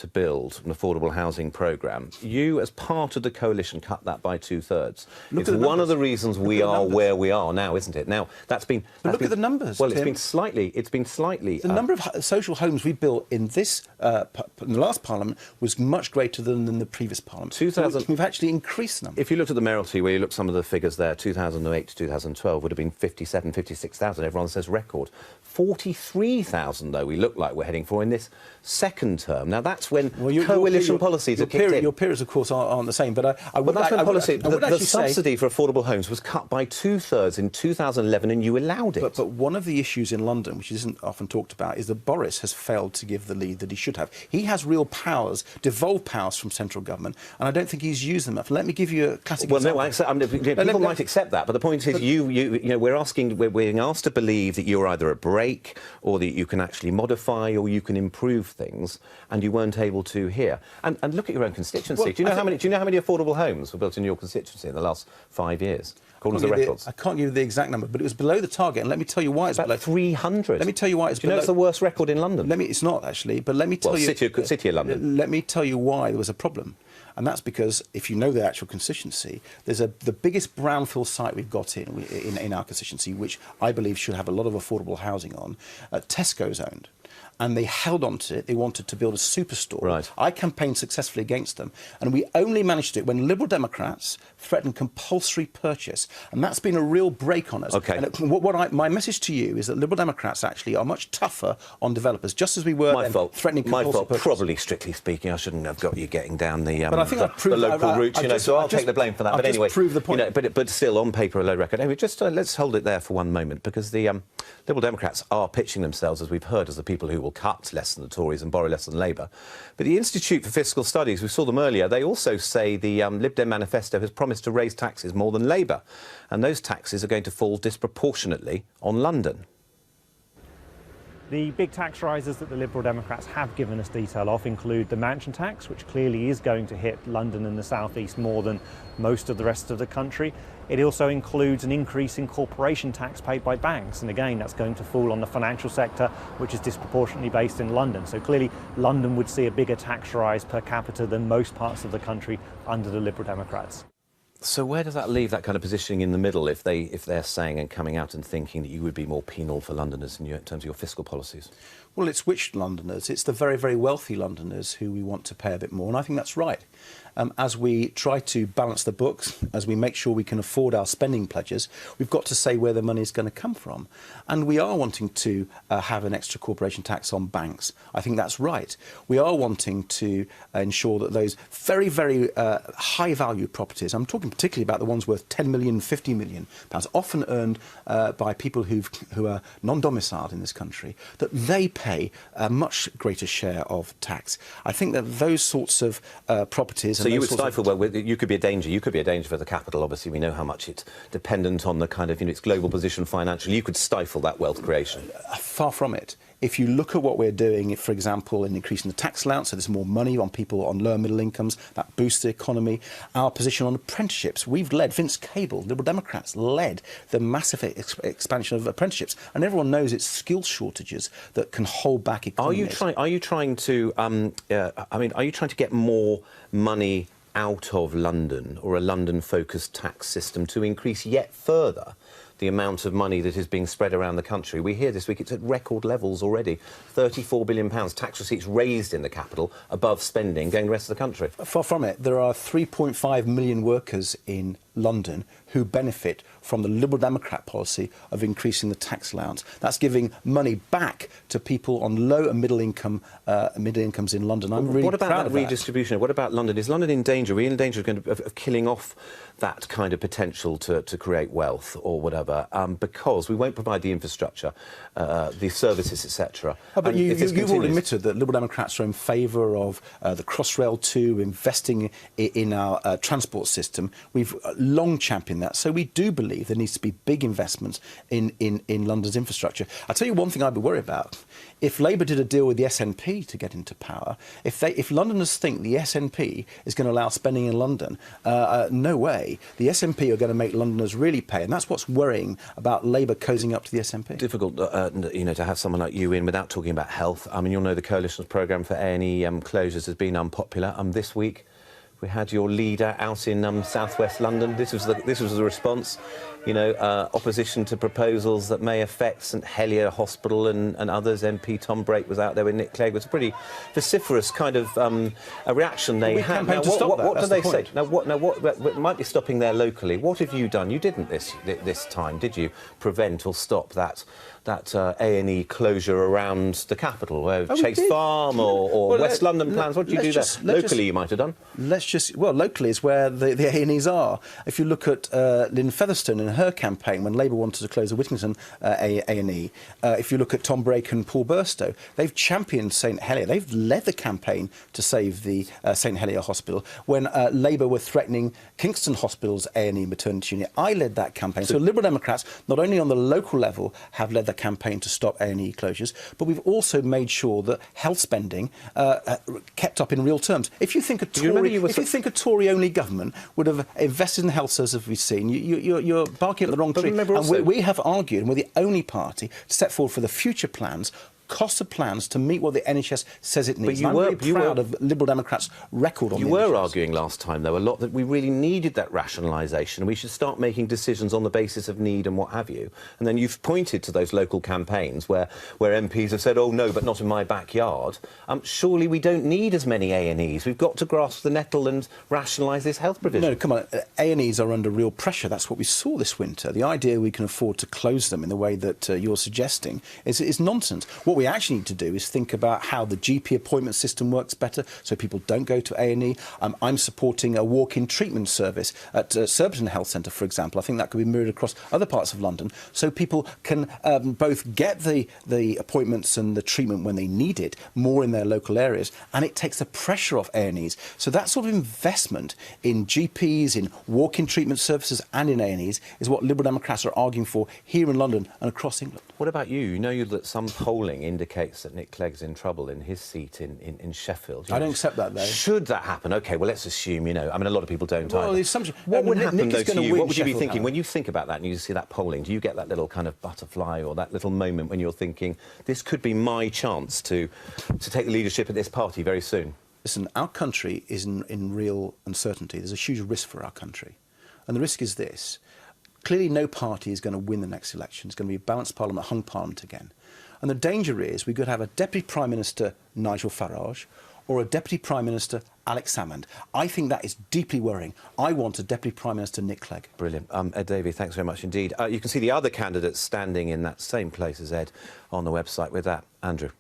to build an affordable housing programme. You, as part of the coalition, cut that by 2/3. It's one of the reasons we are where we are now, isn't it? Now, that's been... But look at the numbers, Well, Tim. it's been slightly... The number of social homes we built in this, in the last Parliament was much greater than the previous Parliament. We've actually increased the number. If you looked at the mayoralty, where you look at some of the figures there, 2008 to 2012 would have been 57, 56,000. Everyone says record. 43,000, though, we look like we're heading for in this second term. Now, that's when coalition policies are kicked in. Your peers, of course, aren't the same, but I would... Well, that's when policy... The subsidy for affordable homes was cut by 2/3 in 2011, and you allowed it. But one of the issues in London, which isn't often talked about, is that Boris has failed to give the lead that he should have. He has real powers, devolved powers from central government, and I don't think he's used them enough. Let me give you a classic example. No, people might accept that, but the point is, you know, we're being asked to believe that you're either a break or that you can actually modify or you can improve things, and you weren't able to here. And look at your own constituency. Well, do you know how many affordable homes were built in your constituency in the last 5 years? According to the records. I can't give you the exact number, but it was below the target, and let me tell you why it's below. 300. Let me tell you why it's below. Do you know it's the worst record in London? It's not, actually, but let me tell you... City of London. Let me tell you why there was a problem. And that's because, if you know the actual constituency, there's the biggest brownfield site we've got in our constituency, which I believe should have a lot of affordable housing on, Tesco's owned. And they held on to it. They wanted to build a superstore. Right. I campaigned successfully against them. And we only managed to do it when Liberal Democrats threatened compulsory purchase. And that's been a real break on us. OK. And my message to you is that Liberal Democrats actually are much tougher on developers, just as we were threatening compulsory purchase. Probably, strictly speaking, I shouldn't have got you getting down the local route, you know, so I'll take the blame for that. But anyway, prove the point. You know, but still, on paper, a low record. Anyway, just let's hold it there for one moment, because the Liberal Democrats are pitching themselves, as we've heard, as the people who will cut less than the Tories and borrow less than Labour. But the Institute for Fiscal Studies, we saw them earlier, they also say the Lib Dem manifesto has promised to raise taxes more than Labour, and those taxes are going to fall disproportionately on London. The big tax rises that the Liberal Democrats have given us detail of include the mansion tax, which clearly is going to hit London and the South East more than most of the rest of the country. It also includes an increase in corporation tax paid by banks, and again that's going to fall on the financial sector, which is disproportionately based in London. So clearly London would see a bigger tax rise per capita than most parts of the country under the Liberal Democrats. So where does that leave that kind of positioning in the middle if they're saying and coming out and thinking that you would be more penal for Londoners in terms of your fiscal policies? Well, it's which Londoners? It's the very, very wealthy Londoners who we want to pay a bit more, and I think that's right. As we try to balance the books, as we make sure we can afford our spending pledges, we've got to say where the money is going to come from. And we are wanting to have an extra corporation tax on banks. I think that's right. We are wanting to ensure that those very, very high-value properties, I'm talking particularly about the ones worth 10 million, 50 million pounds, often earned by people who are non-domiciled in this country, that they pay a much greater share of tax. I think that those sorts of properties... So you would stifle, well, you could be a danger. You could be a danger for the capital. Obviously, we know how much it's dependent on the kind of, you know, its global position financially. You could stifle that wealth creation. Far from it. If you look at what we're doing, for example, in increasing the tax allowance, so there's more money on people on lower middle incomes, that boosts the economy. Our position on apprenticeships, we've led, Vince Cable, Liberal Democrats, led the massive expansion of apprenticeships. And everyone knows it's skill shortages that can hold back economies. Are you trying to get more money out of London, or a London-focused tax system to increase yet further the amount of money that is being spread around the country? We hear this week it's at record levels already. £34 billion tax receipts raised in the capital, above spending, going the rest of the country. Far from it. There are 3.5 million workers in London who benefit from the Liberal Democrat policy of increasing the tax allowance. That's giving money back to people on low and middle incomes in London. I'm really proud of that. What about that redistribution? What about London? Is London in danger? Are we in danger of killing off that kind of potential to create wealth or whatever, because we won't provide the infrastructure, the services, etc. But you've already admitted that Liberal Democrats are in favour of the Crossrail 2, investing in our transport system. We've long championed that. So we do believe there needs to be big investments in London's infrastructure. I'll tell you one thing I'd be worried about. If Labour did a deal with the SNP to get into power, if Londoners think the SNP is going to allow spending in London, no way. The SNP are going to make Londoners really pay, and that's what's worrying about Labour cozying up to the SNP. Difficult, to have someone like you in without talking about health. I mean, you'll know the Coalition's programme for A&E closures has been unpopular. This week we had your leader out in southwest London. This was the response. Opposition to proposals that may affect St Helier Hospital and others. MP Tom Brake was out there with Nick Clegg. It was a pretty vociferous kind of a reaction they had. Now, what do they say? Now, what might be stopping there locally? What have you done? You didn't this time, did you? Prevent or stop that A&E closure around the capital, Chase Farm or West London plans? What did you do there? Locally, you might have done. Locally is where the A&Es are. If you look at Lynn Featherstone and her campaign when Labour wanted to close the Whittington A&E, if you look at Tom Brake and Paul Burstow, they've championed St Helier. They've led the campaign to save the St Helier Hospital when Labour were threatening Kingston Hospital's A&E maternity unit. I led that campaign. So Liberal Democrats, not only on the local level, have led the campaign to stop A&E closures, but we've also made sure that health spending kept up in real terms. If you think a Tory-only government would have invested in health services, as we've seen, you're barking up the wrong tree. And we have argued, and we're the only party to step forward for the future plans, cost of plans to meet what the NHS says it needs. I'm really proud of Liberal Democrats' record on the NHS. You were arguing last time, though, a lot that we really needed that rationalisation. We should start making decisions on the basis of need and what have you. And then you've pointed to those local campaigns where MPs have said, oh, no, but not in my backyard. Surely we don't need as many A&Es. We've got to grasp the nettle and rationalise this health provision. No, come on. A&Es are under real pressure. That's what we saw this winter. The idea we can afford to close them in the way that you're suggesting is nonsense. What we actually need to do is think about how the GP appointment system works better so people don't go to A&E. I'm supporting a walk-in treatment service at Surbiton Health Centre, for example. I think that could be mirrored across other parts of London so people can both get the appointments and the treatment when they need it more in their local areas, and it takes the pressure off A&Es. So that sort of investment in GPs, in walk-in treatment services and in A&Es is what Liberal Democrats are arguing for here in London and across England. What about you? You know that some polling indicates that Nick Clegg's in trouble in his seat in Sheffield. I don't accept that, though. Should that happen? OK, well, let's assume, I mean, a lot of people don't either. The assumption... What would happen, though, to you? What would you be thinking? When you think about that and you see that polling, do you get that little kind of butterfly or that little moment when you're thinking, this could be my chance to take the leadership of this party very soon? Listen, our country is in real uncertainty. There's a huge risk for our country. And the risk is this. Clearly, no party is going to win the next election. It's going to be a balanced parliament, a hung parliament again. And the danger is we could have a Deputy Prime Minister, Nigel Farage, or a Deputy Prime Minister, Alex Salmond. I think that is deeply worrying. I want a Deputy Prime Minister, Nick Clegg. Brilliant. Ed Davey, thanks very much indeed. You can see the other candidates standing in that same place as Ed on the website with that. Andrew.